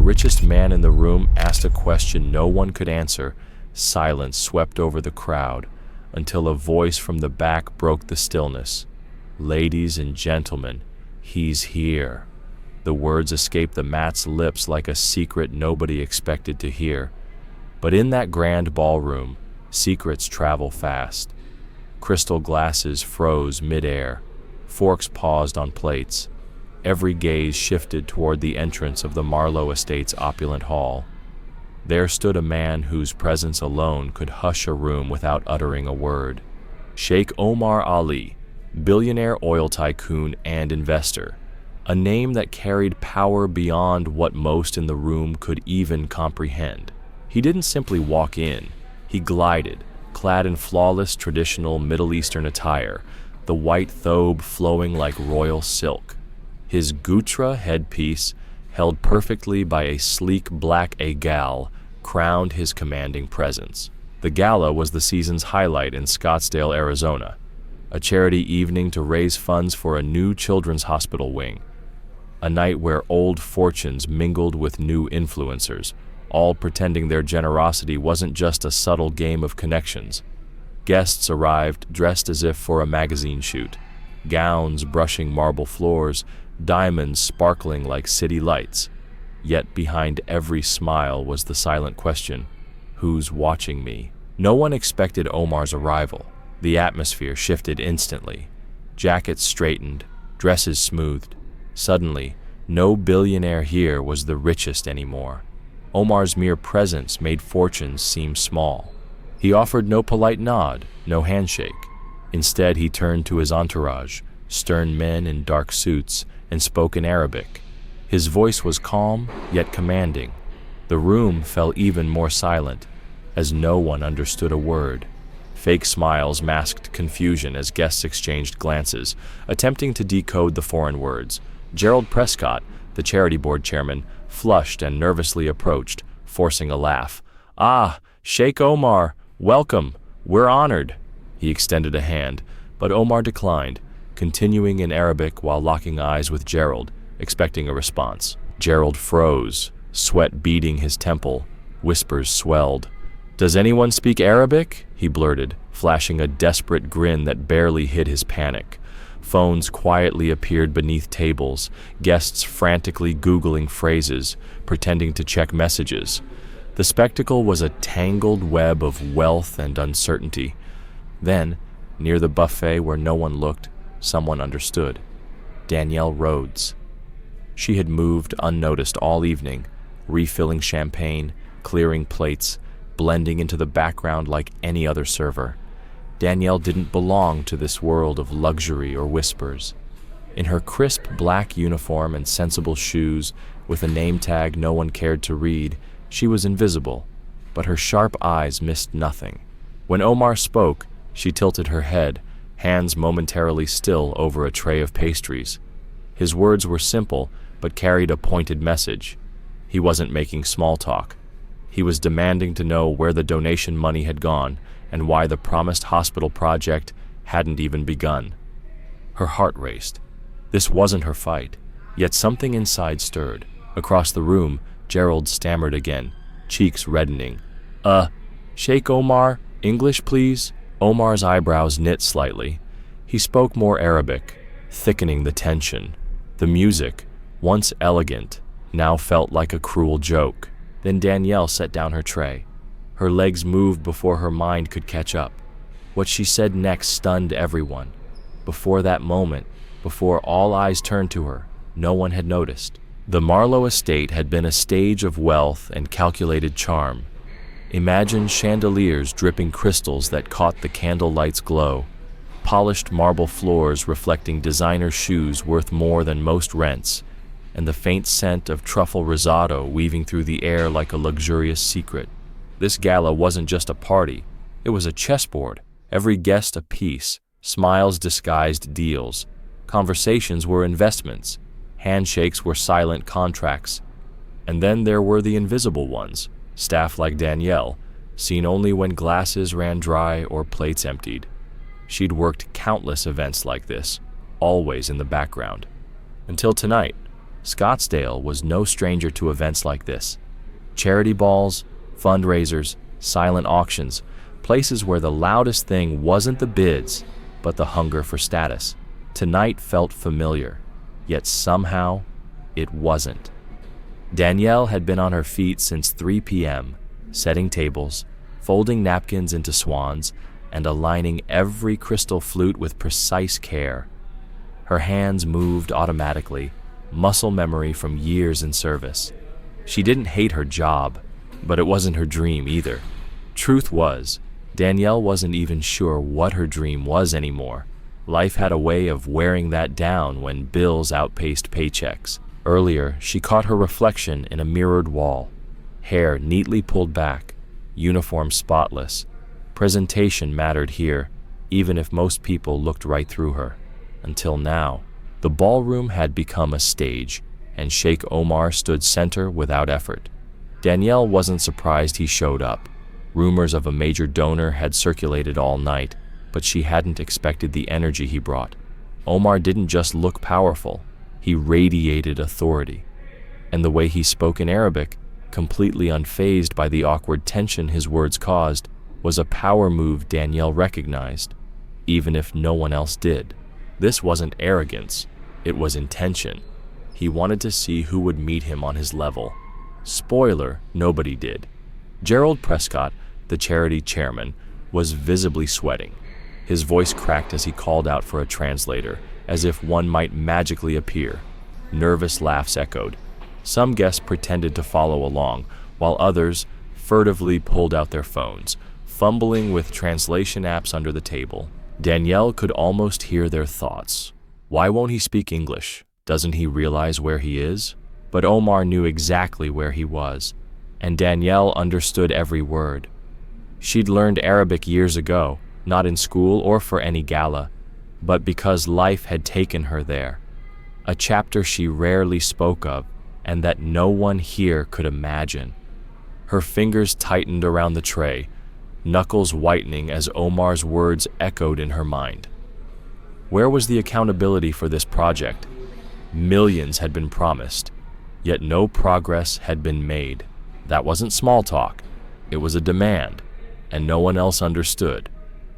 richest man in the room asked a question no one could answer, silence swept over the crowd until a voice from the back broke the stillness. "Ladies and gentlemen, he's here." The words escaped the mat's lips like a secret nobody expected to hear. But in that grand ballroom, secrets travel fast. Crystal glasses froze mid-air. Forks paused on plates. Every gaze shifted toward the entrance of the Marlowe estate's opulent hall. There stood a man whose presence alone could hush a room without uttering a word. Sheikh Omar Ali, billionaire oil tycoon and investor. A name that carried power beyond what most in the room could even comprehend. He didn't simply walk in. He glided, clad in flawless traditional Middle Eastern attire, the white thobe flowing like royal silk. His gutra headpiece, held perfectly by a sleek black egal, crowned his commanding presence. The gala was the season's highlight in Scottsdale, Arizona, a charity evening to raise funds for a new children's hospital wing. A night where old fortunes mingled with new influencers, all pretending their generosity wasn't just a subtle game of connections. Guests arrived dressed as if for a magazine shoot, gowns brushing marble floors, diamonds sparkling like city lights. Yet behind every smile was the silent question, who's watching me? No one expected Omar's arrival. The atmosphere shifted instantly. Jackets straightened, dresses smoothed. Suddenly, no billionaire here was the richest anymore. Omar's mere presence made fortunes seem small. He offered no polite nod, no handshake. Instead, he turned to his entourage, stern men in dark suits, and spoke in Arabic. His voice was calm, yet commanding. The room fell even more silent, as no one understood a word. Fake smiles masked confusion as guests exchanged glances, attempting to decode the foreign words. Gerald Prescott, the charity board chairman, flushed and nervously approached, forcing a laugh. "Ah, Sheikh Omar, welcome. We're honored." He extended a hand, but Omar declined, continuing in Arabic while locking eyes with Gerald, expecting a response. Gerald froze, sweat beading his temple. Whispers swelled. "Does anyone speak Arabic?" he blurted, flashing a desperate grin that barely hid his panic. Phones quietly appeared beneath tables, guests frantically Googling phrases, pretending to check messages. The spectacle was a tangled web of wealth and uncertainty. Then, near the buffet where no one looked, someone understood. Danielle Rhodes. She had moved unnoticed all evening, refilling champagne, clearing plates, blending into the background like any other server. Danielle didn't belong to this world of luxury or whispers. In her crisp black uniform and sensible shoes, with a name tag no one cared to read, she was invisible, but her sharp eyes missed nothing. When Omar spoke, she tilted her head, hands momentarily still over a tray of pastries. His words were simple, but carried a pointed message. He wasn't making small talk. He was demanding to know where the donation money had gone and why the promised hospital project hadn't even begun. Her heart raced. This wasn't her fight, yet something inside stirred. Across the room, Gerald stammered again, cheeks reddening. Sheikh Omar, English please?" Omar's eyebrows knit slightly. He spoke more Arabic, thickening the tension. The music, once elegant, now felt like a cruel joke. Then Danielle set down her tray. Her legs moved before her mind could catch up. What she said next stunned everyone. Before that moment, before all eyes turned to her, no one had noticed. The Marlowe estate had been a stage of wealth and calculated charm. Imagine chandeliers dripping crystals that caught the candlelight's glow, polished marble floors reflecting designer shoes worth more than most rents, and the faint scent of truffle risotto weaving through the air like a luxurious secret. This gala wasn't just a party, it was a chessboard, every guest a piece, smiles disguised deals, conversations were investments, handshakes were silent contracts, and then there were the invisible ones, staff like Danielle, seen only when glasses ran dry or plates emptied. She'd worked countless events like this, always in the background. Until tonight, Scottsdale was no stranger to events like this. Charity balls, fundraisers, silent auctions, places where the loudest thing wasn't the bids, but the hunger for status. Tonight felt familiar, yet somehow it wasn't. Danielle had been on her feet since 3 p.m., setting tables, folding napkins into swans, and aligning every crystal flute with precise care. Her hands moved automatically, muscle memory from years in service. She didn't hate her job, but it wasn't her dream either. Truth was, Danielle wasn't even sure what her dream was anymore. Life had a way of wearing that down when bills outpaced paychecks. Earlier, she caught her reflection in a mirrored wall. Hair neatly pulled back, uniform spotless. Presentation mattered here, even if most people looked right through her. Until now, the ballroom had become a stage, and Sheikh Omar stood center without effort. Danielle wasn't surprised he showed up. Rumors of a major donor had circulated all night, but she hadn't expected the energy he brought. Omar didn't just look powerful, he radiated authority. And the way he spoke in Arabic, completely unfazed by the awkward tension his words caused, was a power move Danielle recognized, even if no one else did. This wasn't arrogance, it was intention. He wanted to see who would meet him on his level. Spoiler, nobody did. Gerald Prescott, the charity chairman, was visibly sweating. His voice cracked as he called out for a translator, as if one might magically appear. Nervous laughs echoed. Some guests pretended to follow along, while others furtively pulled out their phones, fumbling with translation apps under the table. Danielle could almost hear their thoughts. Why won't he speak English? Doesn't he realize where he is? But Omar knew exactly where he was, and Danielle understood every word. She'd learned Arabic years ago, not in school or for any gala, but because life had taken her there. A chapter she rarely spoke of, and that no one here could imagine. Her fingers tightened around the tray, knuckles whitening as Omar's words echoed in her mind. Where was the accountability for this project? Millions had been promised, yet no progress had been made. That wasn't small talk. It was a demand, and no one else understood.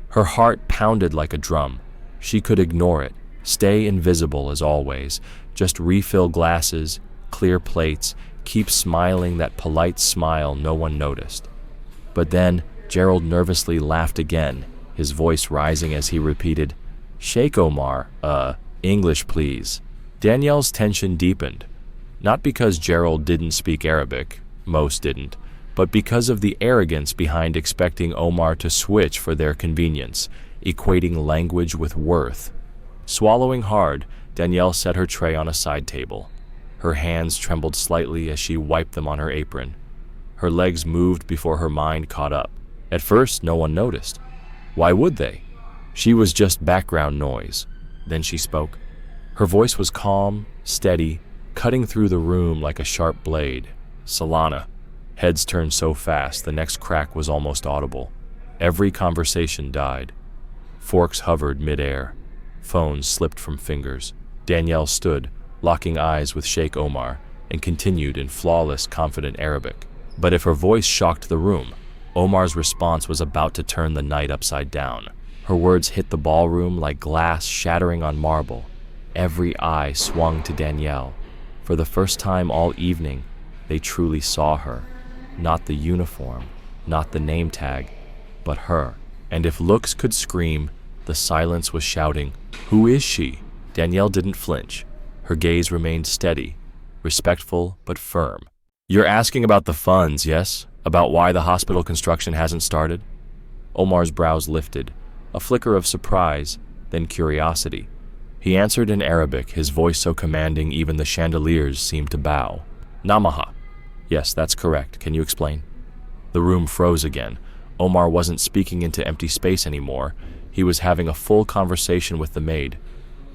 Her heart pounded like a drum. She could ignore it, stay invisible as always, just refill glasses, clear plates, keep smiling that polite smile no one noticed. But then Gerald nervously laughed again, his voice rising as he repeated, "Sheikh Omar, English please." Danielle's tension deepened, not because Gerald didn't speak Arabic, most didn't, but because of the arrogance behind expecting Omar to switch for their convenience, equating language with worth. Swallowing hard, Danielle set her tray on a side table. Her hands trembled slightly as she wiped them on her apron. Her legs moved before her mind caught up. At first, no one noticed. Why would they? She was just background noise. Then she spoke. Her voice was calm, steady, cutting through the room like a sharp blade. "Solana." Heads turned so fast, the next crack was almost audible. Every conversation died. Forks hovered mid-air. Phones slipped from fingers. Danielle stood, locking eyes with Sheikh Omar, and continued in flawless, confident Arabic. But if her voice shocked the room, Omar's response was about to turn the night upside down. Her words hit the ballroom like glass shattering on marble. Every eye swung to Danielle. For the first time all evening, they truly saw her. Not the uniform, not the name tag, but her. And if looks could scream, the silence was shouting, "Who is she?" Danielle didn't flinch. Her gaze remained steady, respectful but firm. "You're asking about the funds, yes? About why the hospital construction hasn't started?" Omar's brows lifted, a flicker of surprise, then curiosity. He answered in Arabic, his voice so commanding even the chandeliers seemed to bow. "Namaha." "Yes, that's correct. Can you explain?" The room froze again. Omar wasn't speaking into empty space anymore. He was having a full conversation with the maid.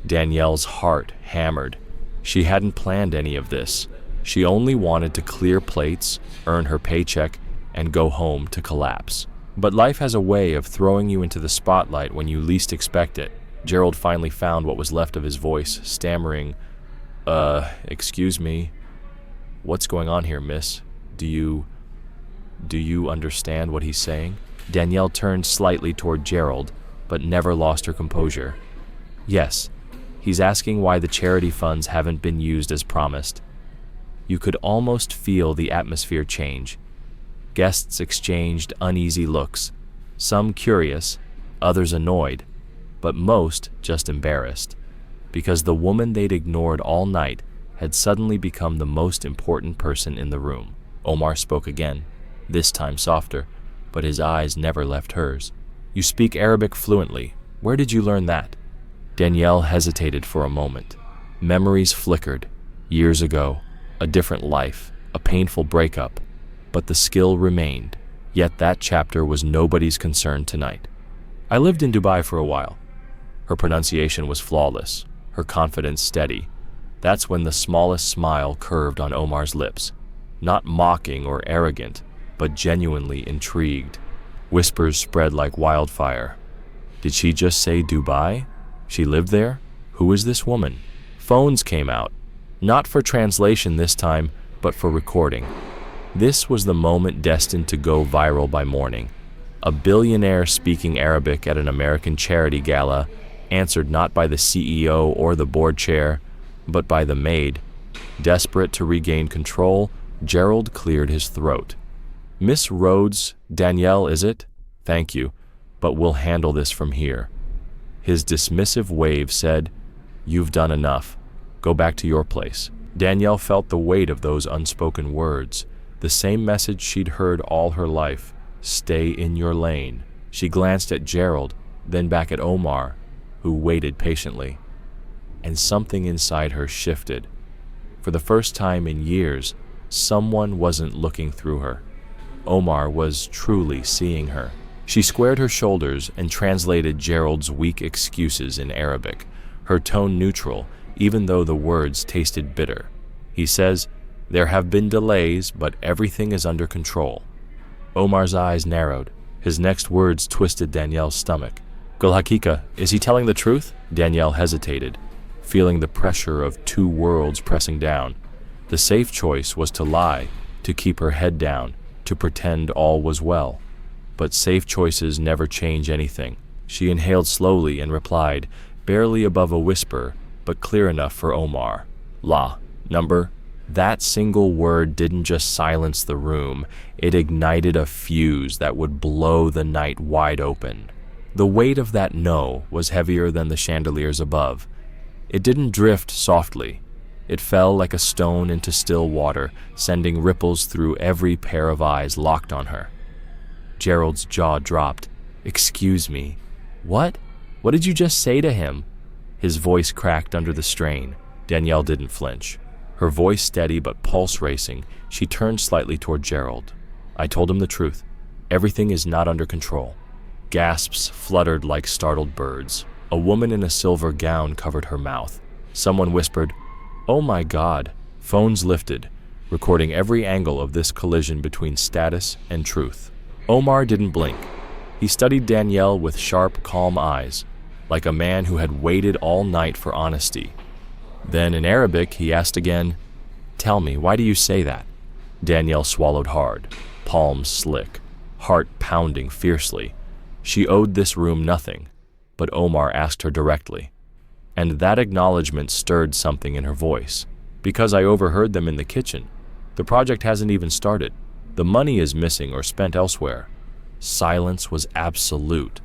Danielle's heart hammered. She hadn't planned any of this. She only wanted to clear plates, earn her paycheck, and go home to collapse. But life has a way of throwing you into the spotlight when you least expect it. Gerald finally found what was left of his voice, stammering, Excuse me. What's going on here, miss? Do you understand what he's saying? Danielle turned slightly toward Gerald, but never lost her composure. Yes, he's asking why the charity funds haven't been used as promised. You could almost feel the atmosphere change. Guests exchanged uneasy looks, some curious, others annoyed, but most just embarrassed, because the woman they'd ignored all night had suddenly become the most important person in the room. Omar spoke again, this time softer, but his eyes never left hers. You speak Arabic fluently. Where did you learn that? Danielle hesitated for a moment. Memories flickered. Years ago, a different life, a painful breakup, but the skill remained. Yet that chapter was nobody's concern tonight. I lived in Dubai for a while. Her pronunciation was flawless, her confidence steady. That's when the smallest smile curved on Omar's lips. Not mocking or arrogant, but genuinely intrigued. Whispers spread like wildfire. Did she just say Dubai? She lived there? Who is this woman? Phones came out. Not for translation this time, but for recording. This was the moment destined to go viral by morning. A billionaire speaking Arabic at an American charity gala, answered not by the CEO or the board chair, but by the maid. Desperate to regain control, Gerald cleared his throat. Miss Rhodes, Danielle, is it? Thank you, but we'll handle this from here. His dismissive wave said, You've done enough. Go back to your place. Danielle felt the weight of those unspoken words, the same message she'd heard all her life. Stay in your lane. She glanced at Gerald, then back at Omar, who waited patiently. And something inside her shifted. For the first time in years, someone wasn't looking through her. Omar was truly seeing her. She squared her shoulders and translated Gerald's weak excuses in Arabic, her tone neutral, even though the words tasted bitter. He says, There have been delays, but everything is under control. Omar's eyes narrowed. His next words twisted Danielle's stomach. Gul Hakika, is he telling the truth? Danielle hesitated, feeling the pressure of two worlds pressing down. The safe choice was to lie, to keep her head down, to pretend all was well. But safe choices never change anything. She inhaled slowly and replied, barely above a whisper, but clear enough for Omar. La, number. That single word didn't just silence the room, it ignited a fuse that would blow the night wide open. The weight of that no was heavier than the chandeliers above. It didn't drift softly. It fell like a stone into still water, sending ripples through every pair of eyes locked on her. Gerald's jaw dropped. Excuse me. What? What did you just say to him? His voice cracked under the strain. Danielle didn't flinch. Her voice steady but pulse racing, she turned slightly toward Gerald. I told him the truth. Everything is not under control. Gasps fluttered like startled birds. A woman in a silver gown covered her mouth. Someone whispered, Oh my God. Phones lifted, recording every angle of this collision between status and truth. Omar didn't blink. He studied Danielle with sharp, calm eyes, like a man who had waited all night for honesty. Then in Arabic, he asked again, Tell me, why do you say that? Danielle swallowed hard, palms slick, heart pounding fiercely. She owed this room nothing, but Omar asked her directly. And that acknowledgement stirred something in her voice. Because I overheard them in the kitchen. The project hasn't even started. The money is missing or spent elsewhere. Silence was absolute.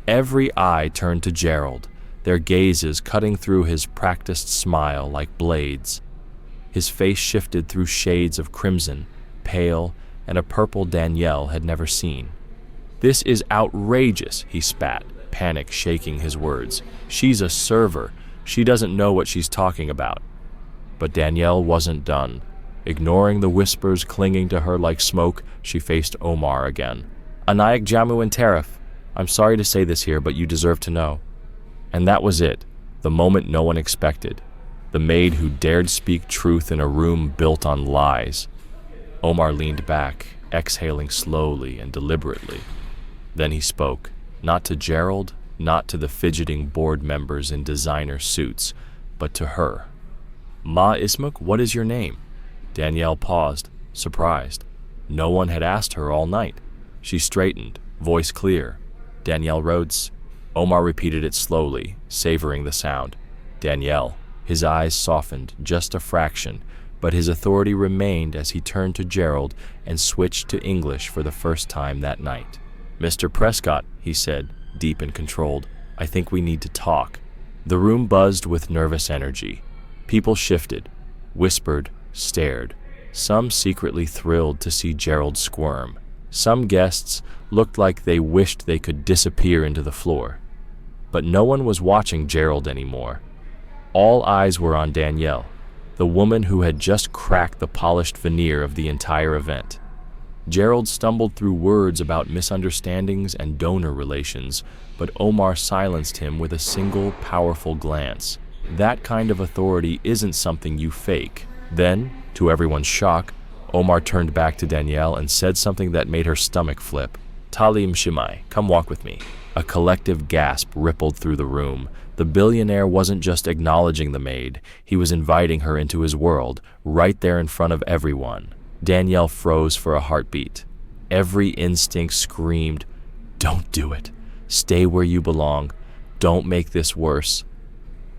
Every eye turned to Gerald, their gazes cutting through his practiced smile like blades. His face shifted through shades of crimson, pale, and a purple Danielle had never seen. This is outrageous, he spat, panic shaking his words. She's a server. She doesn't know what she's talking about. But Danielle wasn't done. Ignoring the whispers clinging to her like smoke, she faced Omar again. Anayak Jamu and Tariff. I'm sorry to say this here, but you deserve to know. And that was it, the moment no one expected. The maid who dared speak truth in a room built on lies. Omar leaned back, exhaling slowly and deliberately. Then he spoke, not to Gerald, not to the fidgeting board members in designer suits, but to her. Ma Ismuk, what is your name? Danielle paused, surprised. No one had asked her all night. She straightened, voice clear. Danielle Rhodes. Omar repeated it slowly, savoring the sound. Danielle. His eyes softened just a fraction, but his authority remained as he turned to Gerald and switched to English for the first time that night. Mr. Prescott, he said, deep and controlled, I think we need to talk. The room buzzed with nervous energy. People shifted, whispered, stared. Some secretly thrilled to see Gerald squirm. Some guests looked like they wished they could disappear into the floor. But no one was watching Gerald anymore. All eyes were on Danielle, the woman who had just cracked the polished veneer of the entire event. Gerald stumbled through words about misunderstandings and donor relations, but Omar silenced him with a single powerful glance. That kind of authority isn't something you fake. Then, to everyone's shock, Omar turned back to Danielle and said something that made her stomach flip. Talim Shimai, come walk with me. A collective gasp rippled through the room. The billionaire wasn't just acknowledging the maid, he was inviting her into his world, right there in front of everyone. Danielle froze for a heartbeat. Every instinct screamed, don't do it. Stay where you belong. Don't make this worse.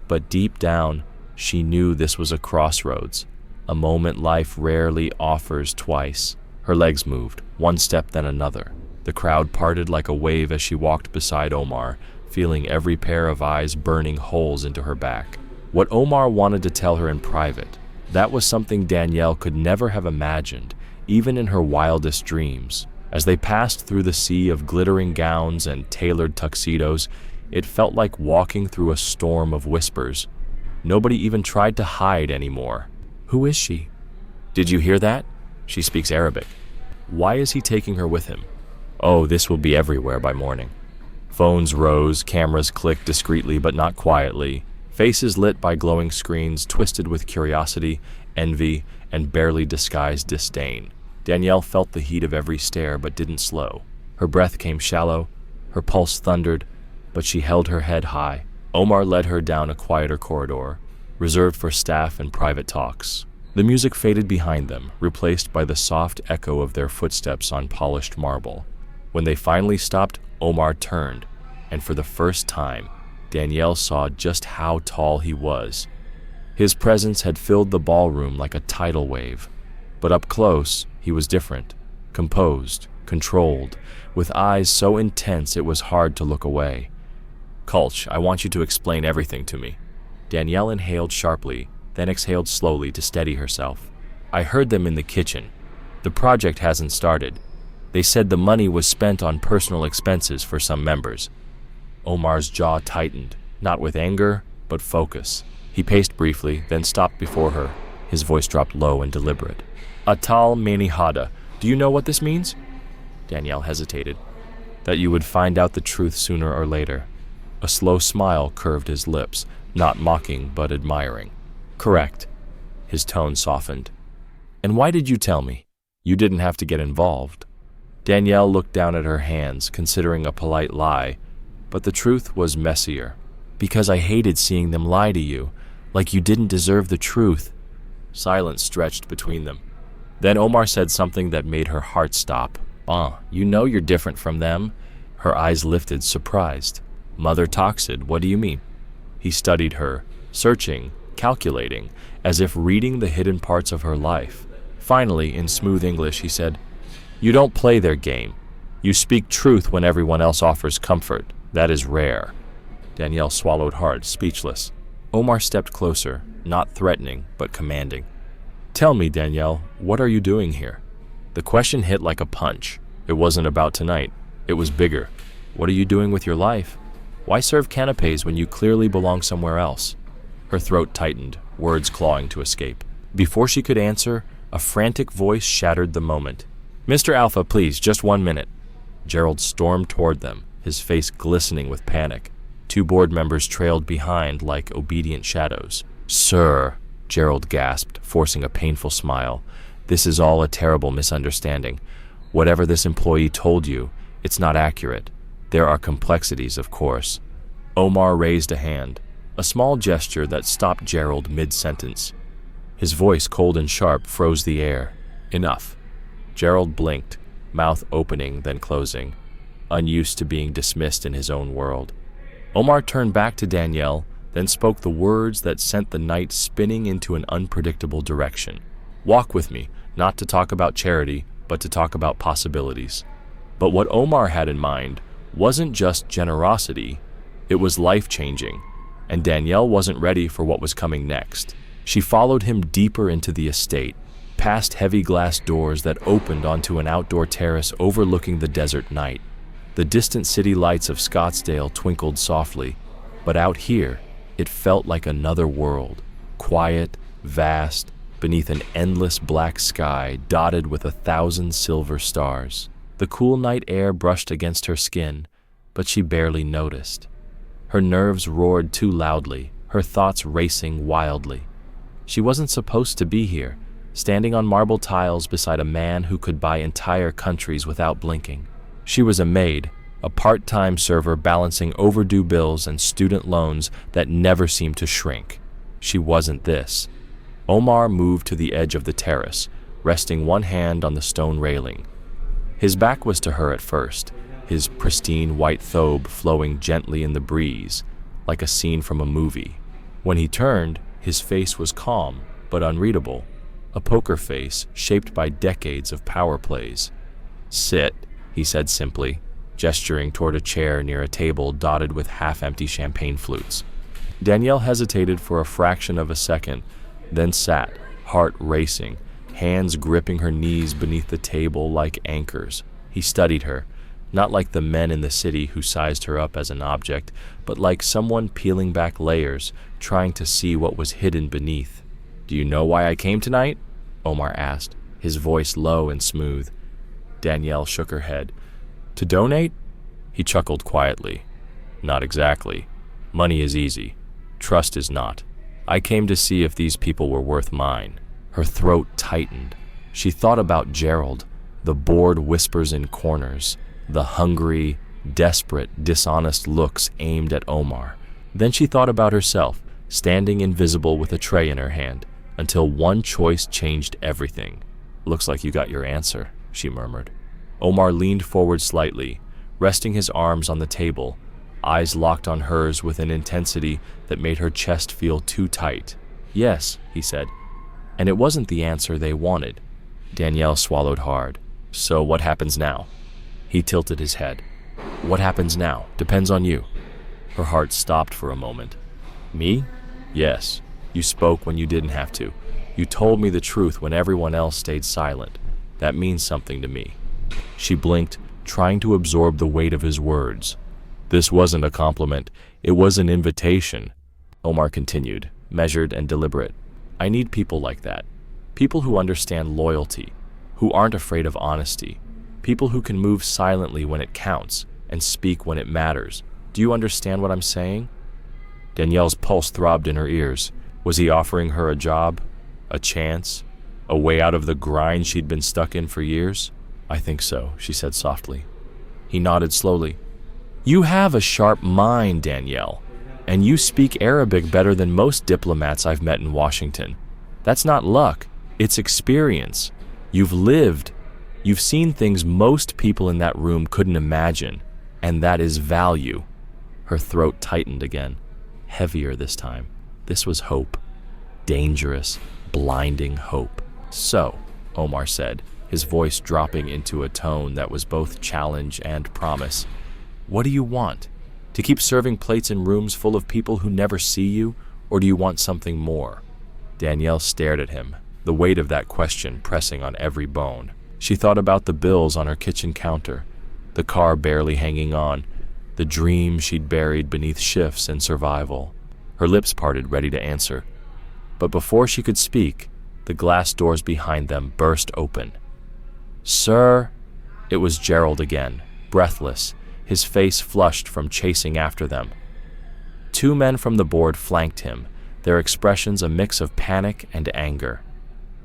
But deep down, she knew this was a crossroads, a moment life rarely offers twice. Her legs moved, one step then another. The crowd parted like a wave as she walked beside Omar, feeling every pair of eyes burning holes into her back. What Omar wanted to tell her in private, that was something Danielle could never have imagined, even in her wildest dreams. As they passed through the sea of glittering gowns and tailored tuxedos, it felt like walking through a storm of whispers. Nobody even tried to hide anymore. Who is she? Did you hear that? She speaks Arabic. Why is he taking her with him? Oh, this will be everywhere by morning. Phones rose, cameras clicked discreetly but not quietly. Faces lit by glowing screens, twisted with curiosity, envy, and barely disguised disdain. Danielle felt the heat of every stare but didn't slow. Her breath came shallow, her pulse thundered, but she held her head high. Omar led her down a quieter corridor, reserved for staff and private talks. The music faded behind them, replaced by the soft echo of their footsteps on polished marble. When they finally stopped, Omar turned, and for the first time, Danielle saw just how tall he was. His presence had filled the ballroom like a tidal wave, but up close, he was different, composed, controlled, with eyes so intense it was hard to look away. Kulch, I want you to explain everything to me. Danielle inhaled sharply, then exhaled slowly to steady herself. I heard them in the kitchen. The project hasn't started. They said the money was spent on personal expenses for some members. Omar's jaw tightened, not with anger, but focus. He paced briefly, then stopped before her. His voice dropped low and deliberate. Atal Menihada, do you know what this means? Danielle hesitated. That you would find out the truth sooner or later. A slow smile curved his lips, not mocking but admiring. Correct. His tone softened. And why did you tell me? You didn't have to get involved. Danielle looked down at her hands, considering a polite lie, but the truth was messier. Because I hated seeing them lie to you, like you didn't deserve the truth. Silence stretched between them. Then Omar said something that made her heart stop. You know you're different from them. Her eyes lifted, surprised. Mother Toxid, what do you mean? He studied her, searching, calculating, as if reading the hidden parts of her life. Finally, in smooth English, he said, You don't play their game. You speak truth when everyone else offers comfort. That is rare. Danielle swallowed hard, speechless. Omar stepped closer, not threatening, but commanding. Tell me, Danielle, what are you doing here? The question hit like a punch. It wasn't about tonight. It was bigger. What are you doing with your life? Why serve canapes when you clearly belong somewhere else? Her throat tightened, words clawing to escape. Before she could answer, a frantic voice shattered the moment. Mr. Alpha, please, just 1 minute. Gerald stormed toward them, his face glistening with panic. 2 board members trailed behind like obedient shadows. Sir, Gerald gasped, forcing a painful smile. This is all a terrible misunderstanding. Whatever this employee told you, it's not accurate. There are complexities, of course. Omar raised a hand, a small gesture that stopped Gerald mid-sentence. His voice, cold and sharp, froze the air. Enough. Gerald blinked, mouth opening then closing, unused to being dismissed in his own world. Omar turned back to Danielle, then spoke the words that sent the night spinning into an unpredictable direction. Walk with me, not to talk about charity, but to talk about possibilities. But what Omar had in mind wasn't just generosity, it was life-changing, and Danielle wasn't ready for what was coming next. She followed him deeper into the estate, past heavy glass doors that opened onto an outdoor terrace overlooking the desert night. The distant city lights of Scottsdale twinkled softly, but out here, it felt like another world, quiet, vast, beneath an endless black sky dotted with 1,000 silver stars. The cool night air brushed against her skin, but she barely noticed. Her nerves roared too loudly, her thoughts racing wildly. She wasn't supposed to be here, standing on marble tiles beside a man who could buy entire countries without blinking. She was a maid, a part-time server balancing overdue bills and student loans that never seemed to shrink. She wasn't this. Omar moved to the edge of the terrace, resting one hand on the stone railing. His back was to her at first, his pristine white thobe flowing gently in the breeze, like a scene from a movie. When he turned, his face was calm but unreadable, a poker face shaped by decades of power plays. "Sit," he said simply, gesturing toward a chair near a table dotted with half-empty champagne flutes. Danielle hesitated for a fraction of a second, then sat, heart racing, hands gripping her knees beneath the table like anchors. He studied her, not like the men in the city who sized her up as an object, but like someone peeling back layers, trying to see what was hidden beneath. "Do you know why I came tonight?" Omar asked, his voice low and smooth. Danielle shook her head. "To donate?" He chuckled quietly. "Not exactly. Money is easy. Trust is not. I came to see if these people were worth mine." Her throat tightened. She thought about Gerald, the bored whispers in corners, the hungry, desperate, dishonest looks aimed at Omar. Then she thought about herself, standing invisible with a tray in her hand, until one choice changed everything. "Looks like you got your answer," she murmured. Omar leaned forward slightly, resting his arms on the table, eyes locked on hers with an intensity that made her chest feel too tight. "Yes," he said, and it wasn't the answer they wanted. Danielle swallowed hard. "So what happens now?" He tilted his head. "What happens now depends on you." Her heart stopped for a moment. "Me? Yes. You spoke when you didn't have to. You told me the truth when everyone else stayed silent. That means something to me." She blinked, trying to absorb the weight of his words. "This wasn't a compliment. It was an invitation." Omar continued, measured and deliberate. "I need people like that. People who understand loyalty, who aren't afraid of honesty. People who can move silently when it counts and speak when it matters. Do you understand what I'm saying?" Danielle's pulse throbbed in her ears. Was he offering her a job? A chance? A way out of the grind she'd been stuck in for years? "I think so," she said softly. He nodded slowly. "You have a sharp mind, Danielle, and you speak Arabic better than most diplomats I've met in Washington. That's not luck, it's experience. You've lived. You've seen things most people in that room couldn't imagine, and that is value." Her throat tightened again, heavier this time. This was hope. Dangerous, blinding hope. "So," Omar said, his voice dropping into a tone that was both challenge and promise, "what do you want? To keep serving plates in rooms full of people who never see you, or do you want something more?" Danielle stared at him, the weight of that question pressing on every bone. She thought about the bills on her kitchen counter, the car barely hanging on, the dream she'd buried beneath shifts and survival. Her lips parted, ready to answer. But before she could speak, the glass doors behind them burst open. "Sir," it was Gerald again, breathless, his face flushed from chasing after them. Two men from the board flanked him, their expressions a mix of panic and anger.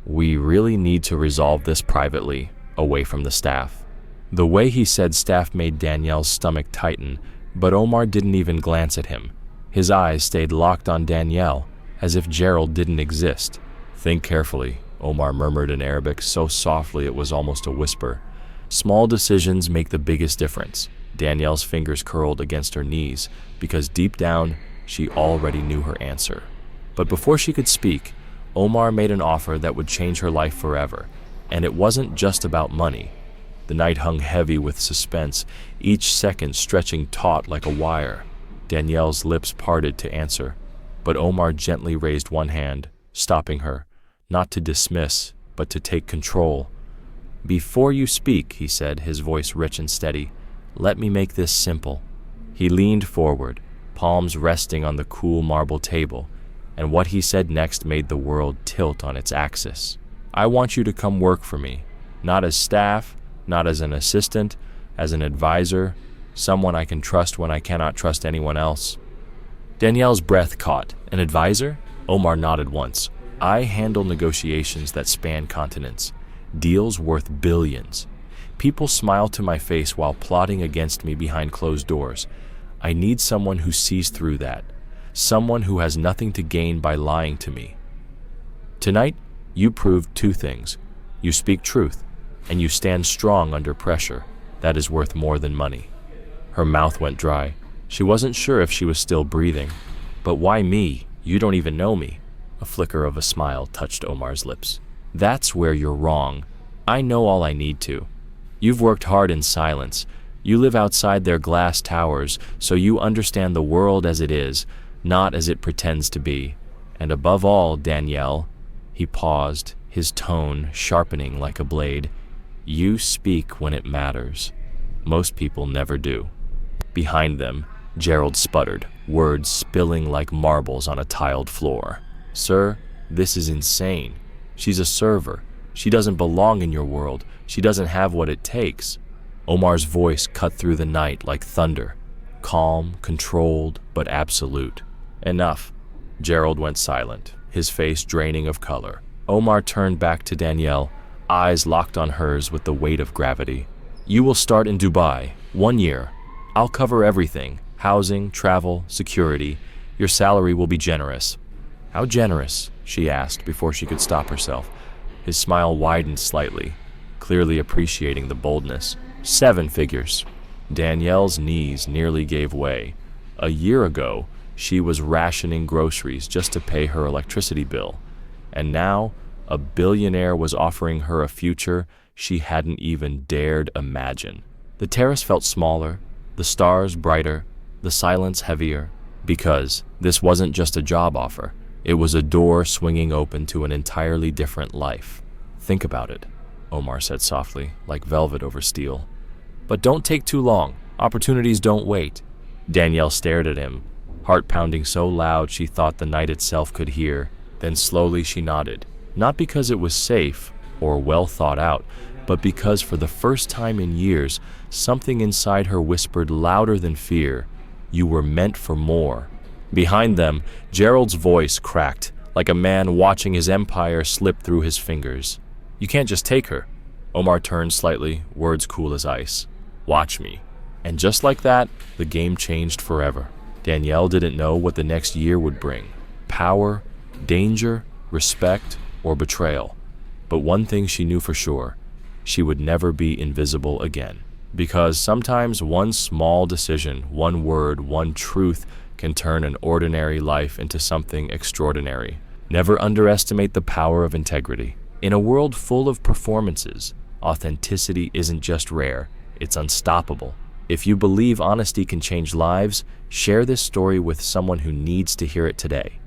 "We really need to resolve this privately, away from the staff." The way he said staff made Danielle's stomach tighten, but Omar didn't even glance at him. His eyes stayed locked on Danielle, as if Gerald didn't exist. Think carefully, Omar murmured in Arabic so softly it was almost a whisper. Small decisions make the biggest difference. Danielle's fingers curled against her knees because deep down, she already knew her answer. But before she could speak, Omar made an offer that would change her life forever. And it wasn't just about money. The night hung heavy with suspense, each second stretching taut like a wire. Danielle's lips parted to answer, but Omar gently raised one hand, stopping her, not to dismiss, but to take control. "Before you speak," he said, his voice rich and steady, "let me make this simple." He leaned forward, palms resting on the cool marble table, and what he said next made the world tilt on its axis. "I want you to come work for me, not as staff, not as an assistant, as an advisor, someone I can trust when I cannot trust anyone else." Danielle's breath caught. "An advisor?" Omar nodded once. "I handle negotiations that span continents, deals worth billions. People smile to my face while plotting against me behind closed doors. I need someone who sees through that, someone who has nothing to gain by lying to me. Tonight, you proved two things. You speak truth, and you stand strong under pressure. That is worth more than money." Her mouth went dry. She wasn't sure if she was still breathing. "But why me? You don't even know me." A flicker of a smile touched Omar's lips. "That's where you're wrong. I know all I need to. You've worked hard in silence. You live outside their glass towers, so you understand the world as it is, not as it pretends to be. And above all, Danielle," he paused, his tone sharpening like a blade, "you speak when it matters. Most people never do." Behind them, Gerald sputtered, words spilling like marbles on a tiled floor. "Sir, this is insane. She's a server. She doesn't belong in your world. She doesn't have what it takes." Omar's voice cut through the night like thunder, calm, controlled, but absolute. "Enough." Gerald went silent, his face draining of color. Omar turned back to Danielle, eyes locked on hers with the weight of gravity. "You will start in Dubai, 1 year. I'll cover everything, housing, travel, security. Your salary will be generous." "How generous?" she asked before she could stop herself. His smile widened slightly, clearly appreciating the boldness. 7 figures. Danielle's knees nearly gave way. A year ago, she was rationing groceries just to pay her electricity bill. And now, a billionaire was offering her a future she hadn't even dared imagine. The terrace felt smaller, the stars brighter, the silence heavier, because this wasn't just a job offer. It was a door swinging open to an entirely different life. "Think about it," Omar said softly, like velvet over steel. "But don't take too long. Opportunities don't wait." Danielle stared at him, heart pounding so loud she thought the night itself could hear. Then slowly she nodded, not because it was safe or well thought out, but because for the first time in years, something inside her whispered louder than fear, "You were meant for more." Behind them, Gerald's voice cracked, like a man watching his empire slip through his fingers. "You can't just take her." Omar turned slightly, words cool as ice. "Watch me." And just like that, the game changed forever. Danielle didn't know what the next year would bring. Power, danger, respect, or betrayal. But one thing she knew for sure, she would never be invisible again. Because sometimes one small decision, one word, one truth can turn an ordinary life into something extraordinary. Never underestimate the power of integrity. In a world full of performances, authenticity isn't just rare, it's unstoppable. If you believe honesty can change lives, share this story with someone who needs to hear it today.